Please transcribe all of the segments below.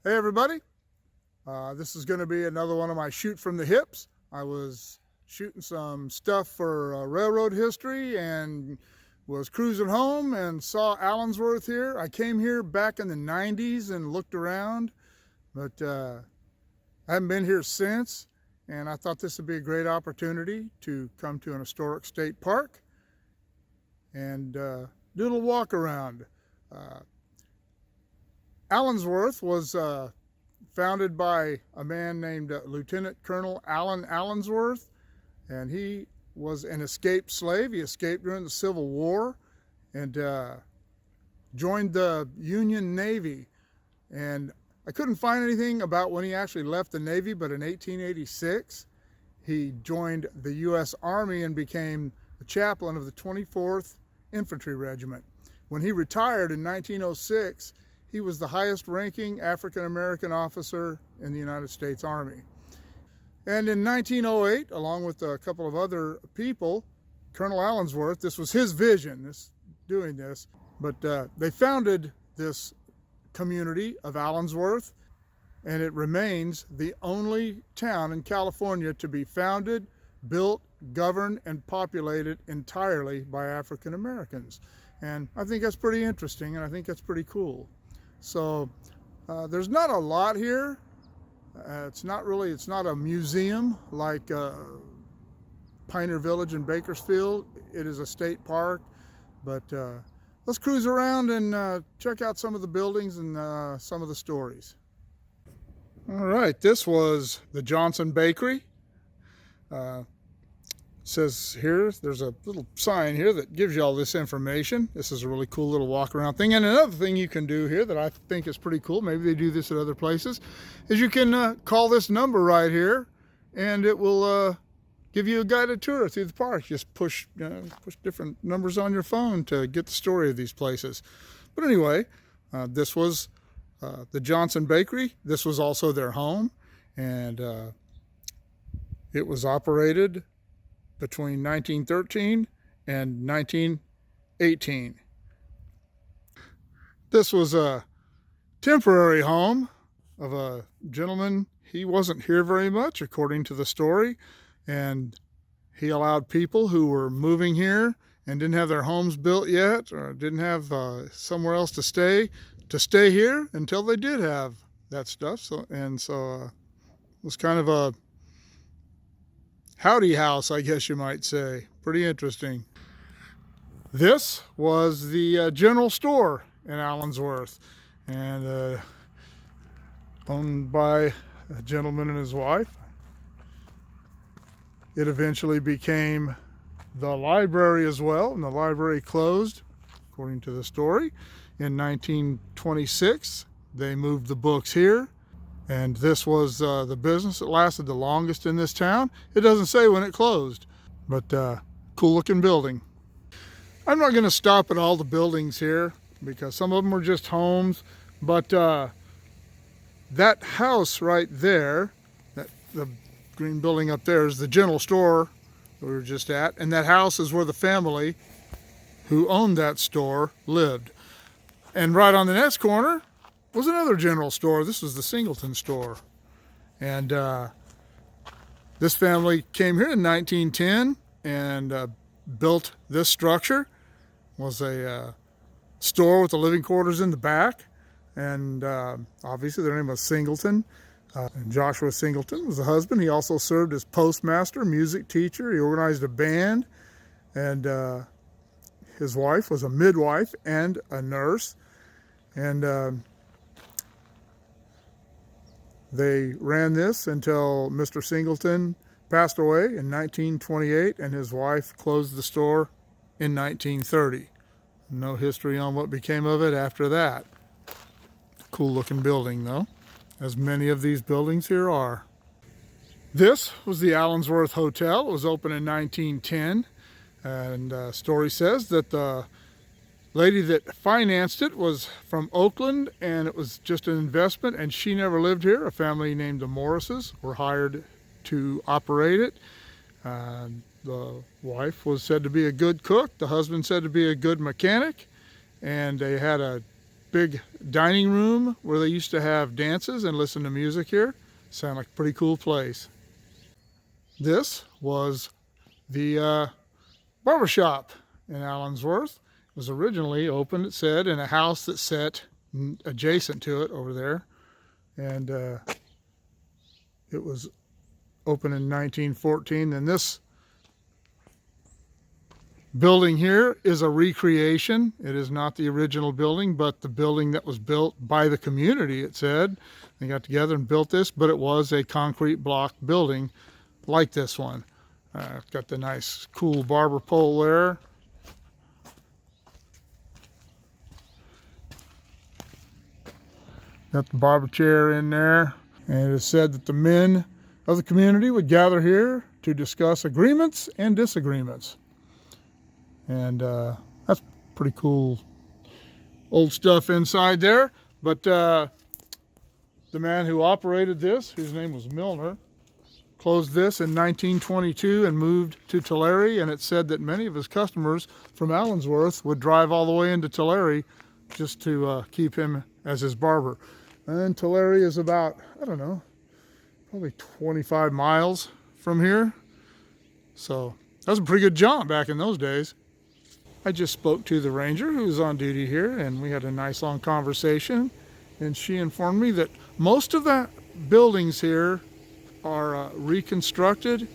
Hey everybody, this is going to be another one of my shoot from the hips. I was shooting some stuff for railroad history and was cruising home and saw Allensworth here. I came here back in the 90s and looked around, but I haven't been here since, and I thought this would be a great opportunity to come to an historic state park and do a little walk around. Allensworth was founded by a man named Lieutenant Colonel Allen Allensworth, and he was an escaped slave. He escaped during the Civil War and joined the Union Navy. And I couldn't find anything about when he actually left the Navy, but in 1886 he joined the U.S. Army and became the chaplain of the 24th Infantry Regiment. When he retired in 1906, he was the highest ranking African-American officer in the United States Army. And in 1908, along with a couple of other people, Colonel Allensworth, this was his vision, doing this, but they founded this community of Allensworth, and it remains the only town in California to be founded, built, governed, and populated entirely by African-Americans. And I think that's pretty interesting, and I think that's pretty cool. So there's not a lot here. It's not a museum like Pioneer Village in Bakersfield. It is a state park, but let's cruise around and check out some of the buildings and some of the stories. All right, this was the Johnson Bakery. Says here, there's a little sign here that gives you all this information. This is a really cool little walk around thing. And another thing you can do here that I think is pretty cool, maybe they do this at other places, is you can call this number right here and it will give you a guided tour through the park. Just push different numbers on your phone to get the story of these places. But anyway, this was the Johnson Bakery. This was also their home, and it was operated between 1913 and 1918. This was a temporary home of a gentleman. He wasn't here very much, according to the story, and he allowed people who were moving here and didn't have their homes built yet, or didn't have somewhere else to stay here until they did have that stuff. So it was kind of a howdy house, I guess you might say. Pretty interesting. This was the general store in Allensworth, and owned by a gentleman and his wife. It eventually became the library as well, and the library closed, according to the story, in 1926. They moved the books here. And this was the business that lasted the longest in this town. It doesn't say when it closed, but cool looking building. I'm not going to stop at all the buildings here because some of them were just homes, but that house right there, the green building up there, is the general store that we were just at, and that house is where the family who owned that store lived. And right on the next corner was another general store. This was the Singleton Store. And this family came here in 1910 and built this structure. It was a store with the living quarters in the back. And obviously their name was Singleton. And Joshua Singleton was the husband. He also served as postmaster, music teacher. He organized a band. And his wife was a midwife and a nurse. And they ran this until Mr. Singleton passed away in 1928, and his wife closed the store in 1930. No history on what became of it after that. Cool looking building though, as many of these buildings here are. This was the Allensworth Hotel. It was opened in 1910, and story says that the lady that financed it was from Oakland, and it was just an investment, and she never lived here. A family named the Morrises were hired to operate it. The wife was said to be a good cook. The husband said to be a good mechanic, and they had a big dining room where they used to have dances and listen to music here. Sound like a pretty cool place. This was the barbershop in Allensworth. It was originally opened, it said, in a house that sat adjacent to it over there. And it was opened in 1914. And this building here is a recreation. It is not the original building, but the building that was built by the community, it said. They got together and built this, but it was a concrete block building like this one. Got the nice, cool barber pole there. Got the barber chair in there. And it is said that the men of the community would gather here to discuss agreements and disagreements. And that's pretty cool old stuff inside there. But the man who operated this, his name was Milner, closed this in 1922 and moved to Tulare. And it said that many of his customers from Allensworth would drive all the way into Tulare just to keep him as his barber. And Tulare is about, I don't know, probably 25 miles from here. So that was a pretty good jaunt back in those days. I just spoke to the ranger who was on duty here, and we had a nice long conversation. And she informed me that most of the buildings here are reconstructed,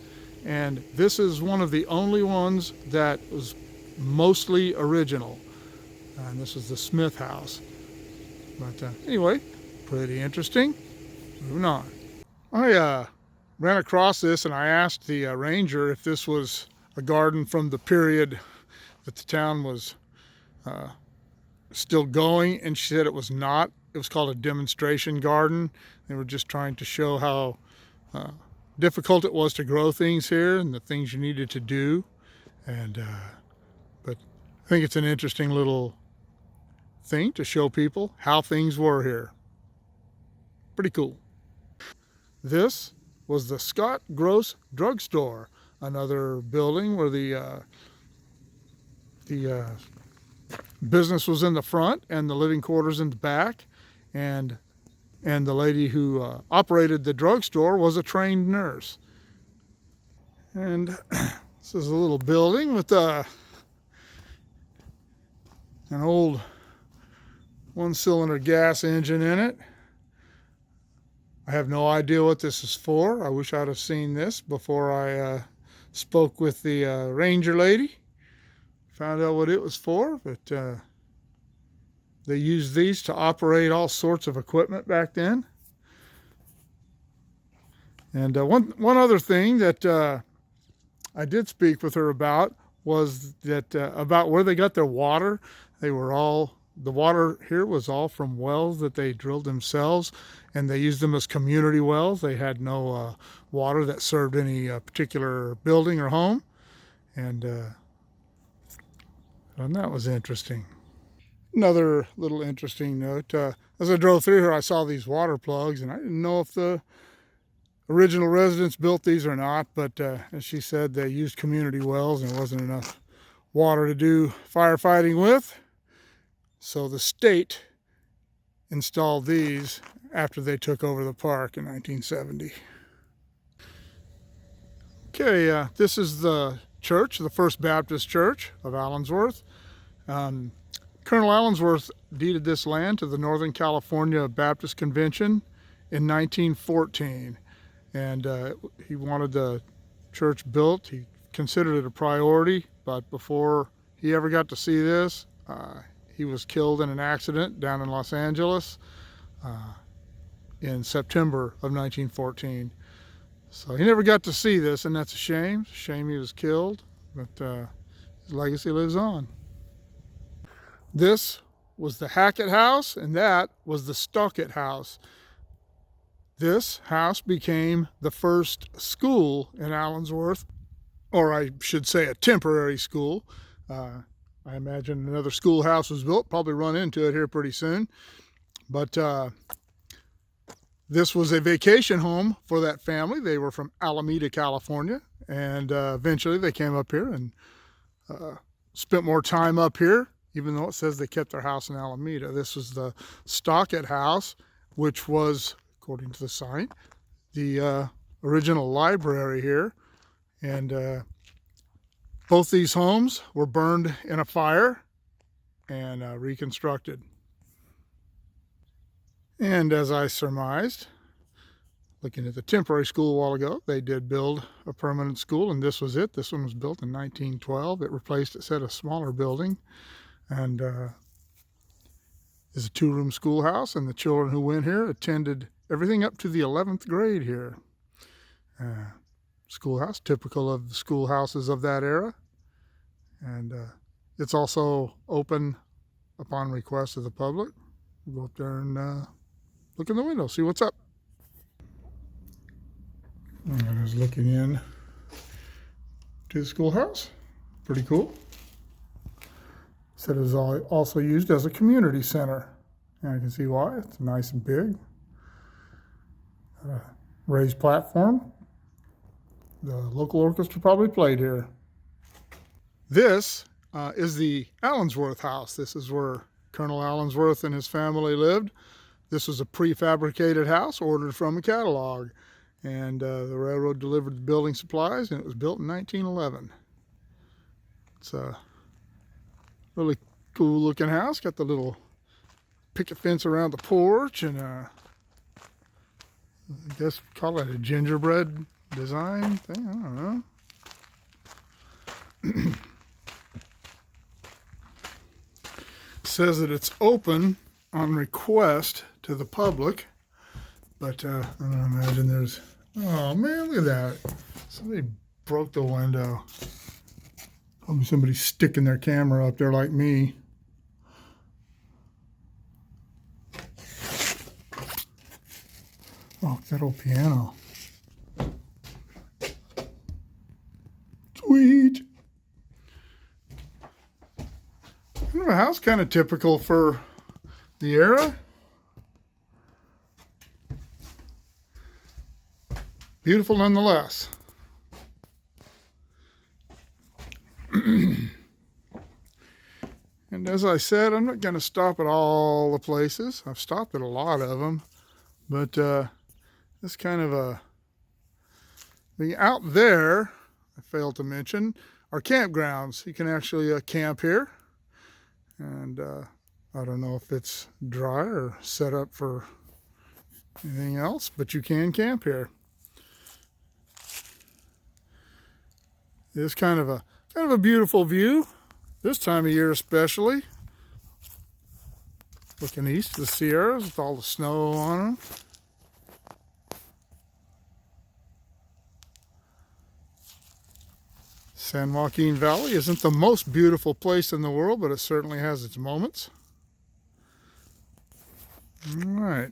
and this is one of the only ones that was mostly original. And this is the Smith House. But anyway, pretty interesting. Moving on. I ran across this and I asked the ranger if this was a garden from the period that the town was still going, and she said it was not. It was called a demonstration garden. They were just trying to show how difficult it was to grow things here and the things you needed to do. And but I think it's an interesting little thing to show people how things were here. Pretty cool. This was the Scott Gross Drugstore, another building where the business was in the front and the living quarters in the back, and the lady who operated the drugstore was a trained nurse. And this is a little building with an old one-cylinder gas engine in it. I have no idea what this is for. I wish I'd have seen this before I spoke with the ranger lady. Found out what it was for, but they used these to operate all sorts of equipment back then. And one other thing that I did speak with her about was that about where they got their water. The water here was all from wells that they drilled themselves, and they used them as community wells. They had no water that served any particular building or home. And that was interesting. Another little interesting note, as I drove through here, I saw these water plugs, and I didn't know if the original residents built these or not, but as she said, they used community wells and there wasn't enough water to do firefighting with. So the state installed these after they took over the park in 1970. Okay, this is the church, the First Baptist Church of Allensworth. Colonel Allensworth deeded this land to the Northern California Baptist Convention in 1914. And he wanted the church built. He considered it a priority, but before he ever got to see this, he was killed in an accident down in Los Angeles in September of 1914. So he never got to see this, and that's a shame. It's a shame he was killed, but his legacy lives on. This was the Hackett House, and that was the Stockett House. This house became the first school in Allensworth, or I should say a temporary school. I imagine another schoolhouse was built, probably run into it here pretty soon. But this was a vacation home for that family. They were from Alameda, California, and eventually they came up here and spent more time up here even though it says they kept their house in Alameda. This was the Hackett House, which was, according to the sign, the original library here. And both these homes were burned in a fire and reconstructed. And as I surmised, looking at the temporary school a while ago, they did build a permanent school, and this was it. This one was built in 1912. It replaced, it said, a smaller building, and is a two-room schoolhouse, and the children who went here attended everything up to the 11th grade here. Schoolhouse, typical of the schoolhouses of that era, and it's also open upon request of the public. We'll go up there and look in the window, see what's up. And I was looking in to the schoolhouse. Pretty cool. Said it was also used as a community center. And you can see why. It's nice and big. Raised platform. The local orchestra probably played here. This is the Allensworth House. This is where Colonel Allensworth and his family lived. This was a prefabricated house ordered from a catalog. And the railroad delivered the building supplies, and it was built in 1911. It's a really cool looking house. Got the little picket fence around the porch, and I guess call it a gingerbread design thing. I don't know. It says that it's open on request to the public, but I don't imagine there's. Oh man, look at that! Somebody broke the window. Probably somebody sticking their camera up there like me. Oh, that old piano. Sweet. Kind of a house, kind of typical for the era. Beautiful nonetheless. And as I said, I'm not going to stop at all the places. I've stopped at a lot of them, but this kind of a thing out there, I failed to mention, are campgrounds. You can actually camp here, and I don't know if it's dry or set up for anything else, but you can camp here. It's kind of a beautiful view this time of year, especially looking east, the Sierras with all the snow on them. San Joaquin Valley isn't the most beautiful place in the world, but it certainly has its moments. All right.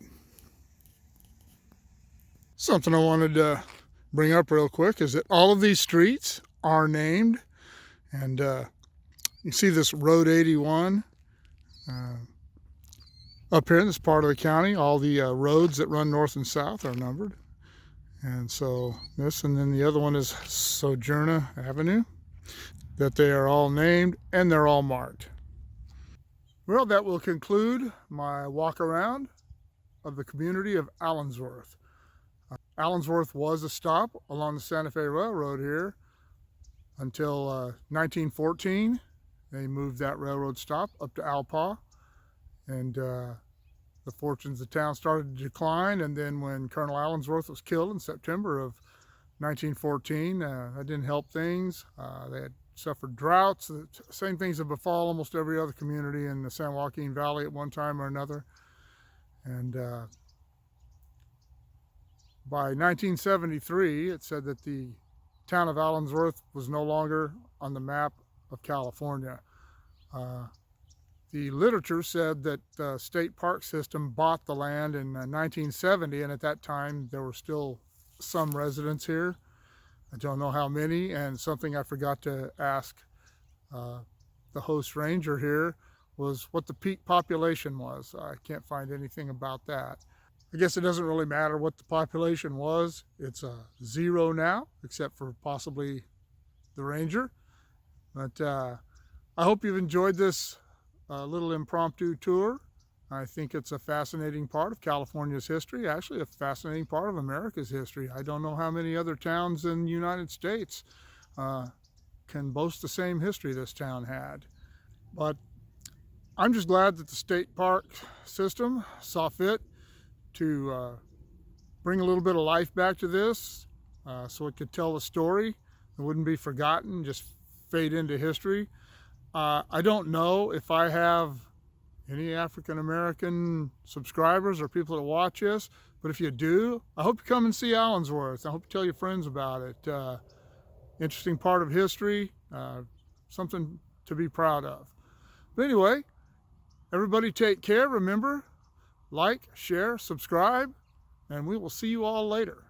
Something I wanted to bring up real quick is that all of these streets are named, and you see this Road 81 up here in this part of the county. All the roads that run north and south are numbered, and so this, and then the other one is Sojourner Avenue, that they are all named and they're all marked. Well, that will conclude my walk around of the community of Allensworth. Allensworth was a stop along the Santa Fe Railroad here until 1914. They moved that railroad stop up to Alpa, and the fortunes of the town started to decline. And then when Colonel Allensworth was killed in September of 1914, that didn't help things. They had suffered droughts, the same things that befall almost every other community in the San Joaquin Valley at one time or another. And by 1973, it said that the town of Allensworth was no longer on the map of California. The literature said that the state park system bought the land in 1970, and at that time there were still some residents here. I don't know how many, and something I forgot to ask the host ranger here was what the peak population was. I can't find anything about that. I guess it doesn't really matter what the population was. It's 0 now, except for possibly the ranger. But I hope you've enjoyed this a little impromptu tour. I think it's a fascinating part of California's history, actually a fascinating part of America's history. I don't know how many other towns in the United States can boast the same history this town had. But I'm just glad that the state park system saw fit to bring a little bit of life back to this so it could tell the story. It wouldn't be forgotten, just fade into history. I don't know if I have any African American subscribers or people that watch this, but if you do, I hope you come and see Allensworth. I hope you tell your friends about it. Interesting part of history, something to be proud of. But anyway, everybody take care. Remember, like, share, subscribe, and we will see you all later.